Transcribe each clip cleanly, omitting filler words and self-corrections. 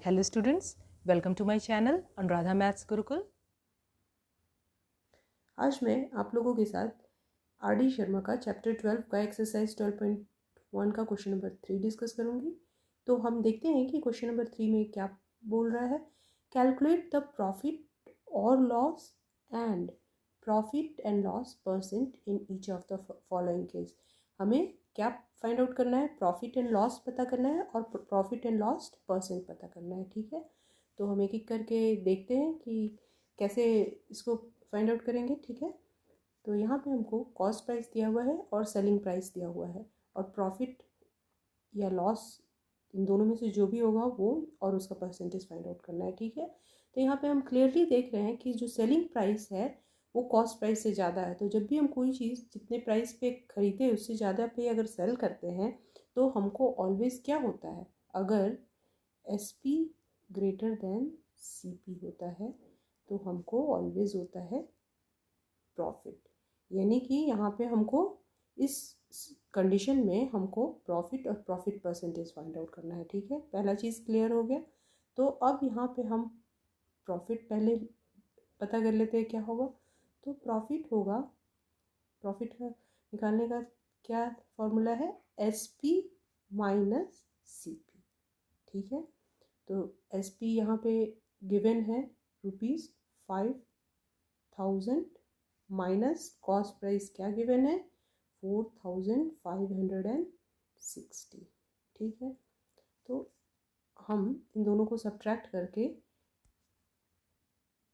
Hello students, welcome to my channel Anuradha Maths Gurukul. आज मैं आप लोगों के साथ आर.डी. शर्मा का चैप्टर 12 का एक्सरसाइज 12.1 का क्वेश्चन नंबर 3 डिस्कस करूंगी। तो हम देखते हैं कि क्वेश्चन नंबर 3 में क्या बोल रहा है। कैलकुलेट द प्रॉफिट और loss and profit and loss percent in each of the following case. हमें क्या फाइंड आउट करना है, प्रॉफिट एंड लॉस पता करना है और प्रॉफिट एंड लॉस परसेंट पता करना है। ठीक है, तो हम एक एक करके देखते हैं कि कैसे इसको फाइंड आउट करेंगे। ठीक है, तो यहाँ पे हमको कॉस्ट प्राइस दिया हुआ है और सेलिंग प्राइस दिया हुआ है और प्रॉफिट या लॉस इन दोनों में से जो भी होगा वो और उसका परसेंटेज फाइंड आउट करना है। ठीक है, तो यहाँ पे हम क्लियरली देख रहे हैं कि जो सेलिंग प्राइस है वो कॉस्ट प्राइस से ज़्यादा है। तो जब भी हम कोई चीज़ जितने प्राइस पे खरीदे उससे ज़्यादा पे अगर सेल करते हैं तो हमको ऑलवेज क्या होता है, अगर S P greater than C P होता है तो हमको ऑलवेज होता है प्रॉफिट। यानी कि यहाँ पे हमको इस कंडीशन में हमको प्रॉफिट और प्रॉफिट परसेंटेज फाइंड आउट करना है। ठीक है, पहला चीज़ क्लियर हो गया। तो अब यहाँ पे हम प्रॉफिट पहले पता कर लेते हैं क्या होगा। तो प्रॉफिट होगा, प्रॉफिट का निकालने का क्या फॉर्मूला है, S P minus C P. ठीक है, तो एस पी यहाँ पे गिवन है ₹5,000 माइनस कॉस्ट प्राइस क्या गिवन है 4,560। ठीक है, तो हम इन दोनों को सब्ट्रैक्ट करके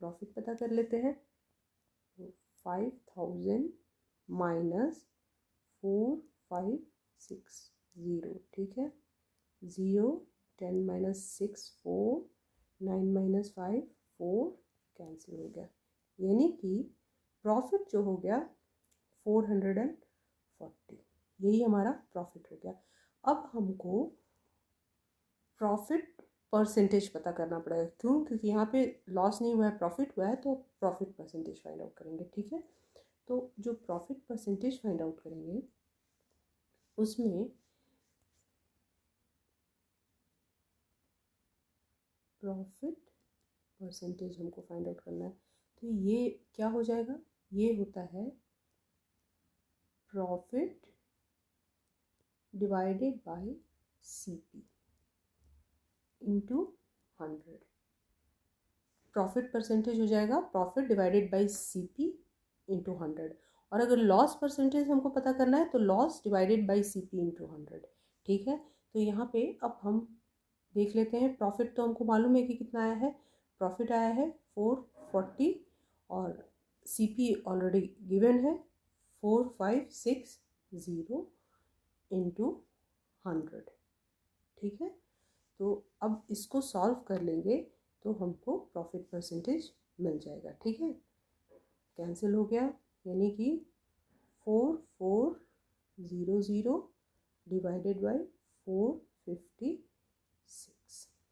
प्रॉफिट पता कर लेते हैं। 5,000 माइनस 4,560। ठीक है, 0 10 माइनस 6 4 9 माइनस 5 4 कैंसिल हो गया, यानी कि प्रॉफिट जो हो गया 440। यही हमारा प्रॉफिट हो गया। अब हमको प्रॉफिट परसेंटेज पता करना पड़ेगा। क्यों? क्योंकि यहाँ पे लॉस नहीं हुआ है, प्रॉफिट हुआ है, तो प्रॉफिट परसेंटेज फाइंड आउट करेंगे। ठीक है, तो जो प्रॉफिट परसेंटेज फाइंड आउट करेंगे उसमें प्रॉफिट परसेंटेज हमको फाइंड आउट करना है। तो ये क्या हो जाएगा, ये होता है profit divided by C P into 100। Profit percentage हो जाएगा profit divided by C P into 100। और अगर लॉस परसेंटेज हमको पता करना है तो loss divided by C P into 100। ठीक है, तो यहाँ पे अब हम देख लेते हैं। प्रॉफिट तो हमको मालूम है कि कितना आया है, प्रॉफिट आया है 440 और सी पी ऑलरेडी गिवन है 4,560 इंटू 100। ठीक है, तो अब इसको सॉल्व कर लेंगे तो हमको प्रॉफिट परसेंटेज मिल जाएगा। ठीक है, कैंसिल हो गया, यानी कि 4,400 डिवाइडेड बाय 456।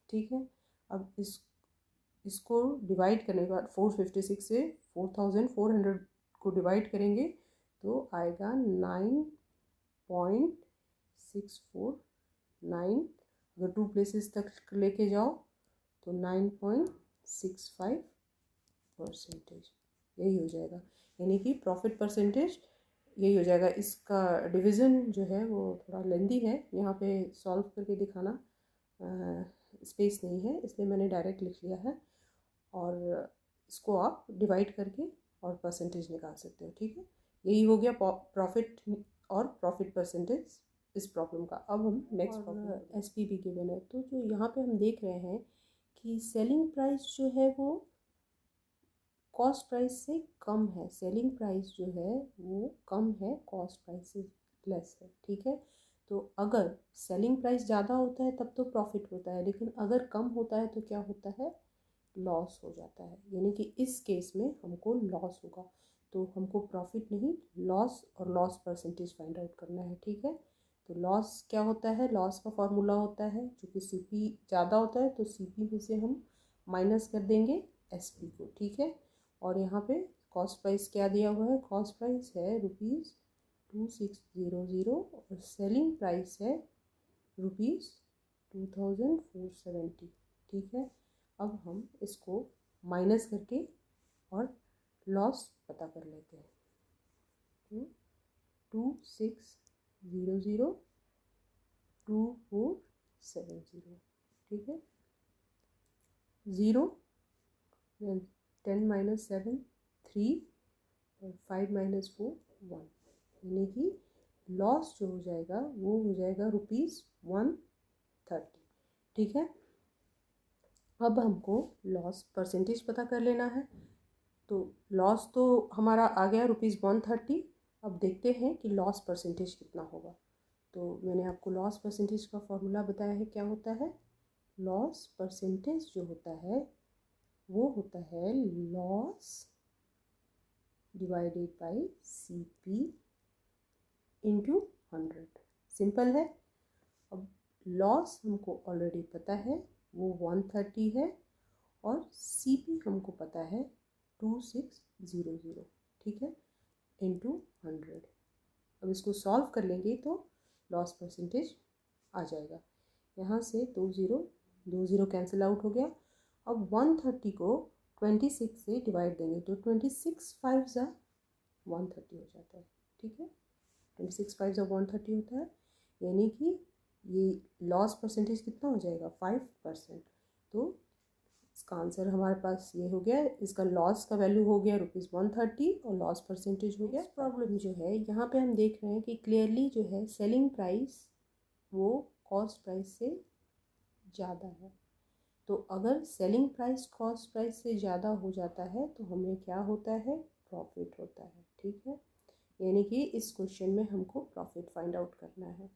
ठीक है, अब इसको डिवाइड करने के बाद 456 से 4,400 को डिवाइड करेंगे तो आएगा 9.649। अगर 2 प्लेसेस तक लेके जाओ तो 9.65% यही हो जाएगा। यानी कि प्रॉफिट परसेंटेज यही हो जाएगा। इसका डिवीज़न जो है वो थोड़ा लेंदी है, यहाँ पे सॉल्व करके दिखाना स्पेस नहीं है, इसलिए मैंने डायरेक्ट लिख लिया है। और इसको आप डिवाइड करके और परसेंटेज निकाल सकते हो। ठीक है, यही हो गया प्रॉफिट और प्रॉफिट परसेंटेज इस प्रॉब्लम का। अब हम नेक्स्ट प्रॉब्लम एस पी भी गिवन है। तो जो यहाँ पे हम देख रहे हैं कि सेलिंग प्राइस जो है वो कॉस्ट प्राइस से कम है। सेलिंग प्राइस जो है वो कम है, कॉस्ट प्राइस से लेस है। ठीक है, तो अगर सेलिंग प्राइस ज़्यादा होता है तब तो प्रॉफिट होता है, लेकिन अगर कम होता है तो क्या होता है, लॉस हो जाता है। यानी कि इस केस में हमको लॉस होगा, तो हमको प्रॉफिट नहीं लॉस और लॉस परसेंटेज फाइंड आउट करना है। ठीक है, तो लॉस क्या होता है, लॉस का फॉर्मूला होता है चूँकि सी पी ज़्यादा होता है तो सी पी में से हम माइनस कर देंगे एस पी को। ठीक है, और यहाँ पे कॉस्ट प्राइस क्या दिया हुआ है, कॉस्ट प्राइस है ₹2600 और सेलिंग प्राइस है ₹2470। ठीक है। अब हम इसको माइनस करके और लॉस पता कर लेते हैं। तो 2600 2470, ठीक है। 0 10 माइनस 7 3 और 5 माइनस 4 1, यानी कि लॉस जो हो जाएगा वो हो जाएगा ₹130, ठीक है। अब हमको लॉस परसेंटेज पता कर लेना है। तो लॉस तो हमारा आ गया ₹130। अब देखते हैं कि लॉस परसेंटेज कितना होगा। तो मैंने आपको लॉस परसेंटेज का फॉर्मूला बताया है। क्या होता है? लॉस परसेंटेज जो होता है वो होता है loss divided bye CP into 100। Simple है। अब लॉस हमको ऑलरेडी पता है, वो 130 है, और CP हमको पता है 2600, ठीक है, इंटू 100। अब इसको सॉल्व कर लेंगे तो लॉस परसेंटेज आ जाएगा। यहाँ से 2 कैंसिल आउट हो गया। अब 130 को 26 से डिवाइड देंगे तो 26 5 जा 130 हो जाता है, ठीक है। 26 5 जा 130 होता है, यानी कि ये लॉस परसेंटेज कितना हो जाएगा? 5%। तो इसका आंसर हमारे पास ये हो गया। इसका लॉस का वैल्यू हो गया ₹130 और लॉस परसेंटेज हो गया। प्रॉब्लम जो है यहाँ पे हम देख रहे हैं कि क्लियरली जो है सेलिंग प्राइस वो कॉस्ट प्राइस से ज़्यादा है। तो अगर सेलिंग प्राइस कॉस्ट प्राइस से ज़्यादा हो जाता है तो हमें क्या होता है? प्रॉफिट होता है, ठीक है। यानी कि इस क्वेश्चन में हमको प्रॉफिट फाइंड आउट करना है।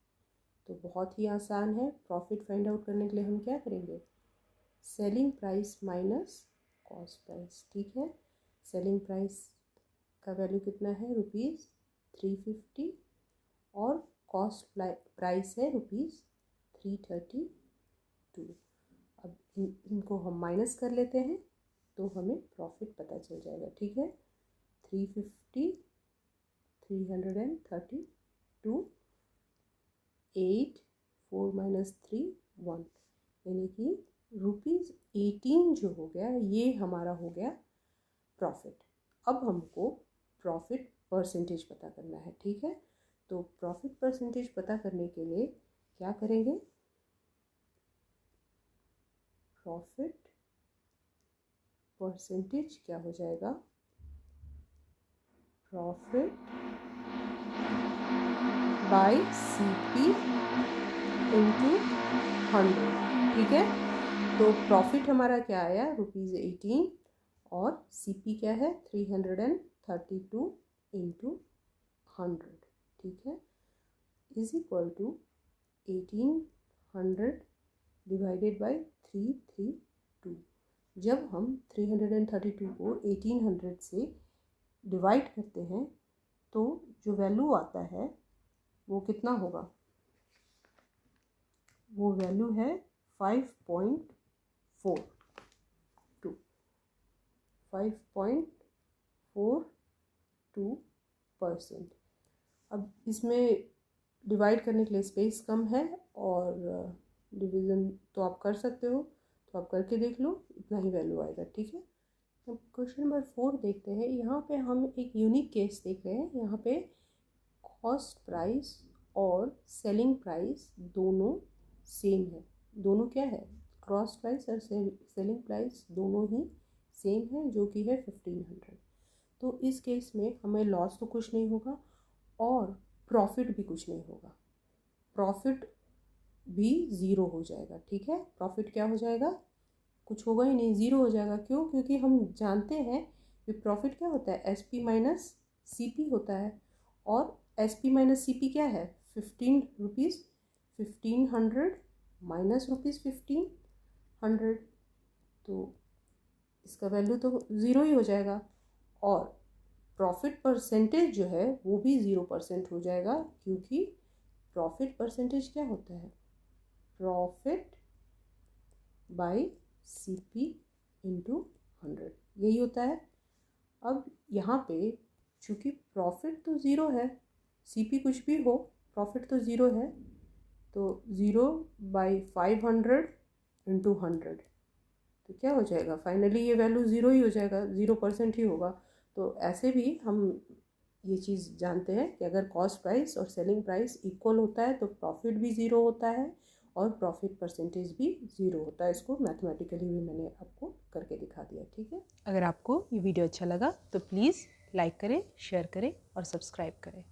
तो बहुत ही आसान है। प्रॉफिट फाइंड आउट करने के लिए हम क्या करेंगे? Selling price minus cost price, ठीक है। सेलिंग प्राइस का वैल्यू कितना है? ₹350 और कॉस्ट प्राइस है ₹332। अब इनको हम माइनस कर लेते हैं तो हमें प्रॉफिट पता चल जाएगा, ठीक है। 350 332 8 4 माइनस 3 1, यानी कि ₹18 जो हो गया ये हमारा हो गया प्रॉफिट। अब हमको प्रॉफिट परसेंटेज पता करना है, ठीक है। तो प्रॉफिट परसेंटेज पता करने के लिए क्या करेंगे? प्रॉफिट परसेंटेज क्या हो जाएगा? प्रॉफिट बाय CP इंटू 100, ठीक है। तो प्रॉफिट हमारा क्या आया? ₹18 और CP क्या है? 332 इंटू 100, ठीक है, is equal to 1800 divided by 332। जब हम 332 को 1800 से डिवाइड करते हैं तो जो वैल्यू आता है वो कितना होगा? वो वैल्यू है 5.42%। अब इसमें डिवाइड करने के लिए स्पेस कम है और डिवीज़न तो आप कर सकते हो, तो आप करके देख लो, इतना ही वैल्यू आएगा, ठीक है। अब क्वेश्चन नंबर 4 देखते हैं। यहाँ पे हम एक यूनिक केस देख रहे हैं। यहाँ पे कॉस्ट प्राइस और सेलिंग प्राइस दोनों सेम है। दोनों क्या है? कॉस्ट प्राइस और सेलिंग प्राइस दोनों ही सेम है, जो कि है 1500। तो इस केस में हमें लॉस तो कुछ नहीं होगा और प्रॉफिट भी कुछ नहीं होगा। प्रॉफिट भी ज़ीरो हो जाएगा, ठीक है। प्रॉफिट क्या हो जाएगा? कुछ होगा ही नहीं, ज़ीरो हो जाएगा। क्यों? क्योंकि हम जानते हैं कि प्रॉफिट क्या होता है? SP माइनस CP होता है, और SP माइनस CP क्या है? 15 रुपीज़। 1500 माइनस ₹1500, तो इसका वैल्यू तो ज़ीरो ही हो जाएगा। और प्रॉफिट परसेंटेज जो है वो भी 0% हो जाएगा, क्योंकि प्रॉफिट परसेंटेज क्या होता है? प्रॉफिट बाय CP इंटू 100, यही होता है। अब यहाँ पे चूँकि प्रॉफिट तो ज़ीरो है, CP कुछ भी हो, प्रॉफिट तो ज़ीरो है, तो 0/500 इंटू 100, तो क्या हो जाएगा, फाइनली ये वैल्यू ज़ीरो ही हो जाएगा, 0% ही होगा। तो ऐसे भी हम ये चीज़ जानते हैं कि अगर कॉस्ट प्राइस और सेलिंग प्राइस इक्वल होता है तो प्रॉफिट भी ज़ीरो होता है और प्रॉफिट परसेंटेज भी ज़ीरो होता है। इसको मैथमेटिकली भी मैंने आपको करके दिखा दिया, ठीक है। अगर आपको ये वीडियो अच्छा लगा तो प्लीज़ लाइक करें, शेयर करें और सब्सक्राइब करें।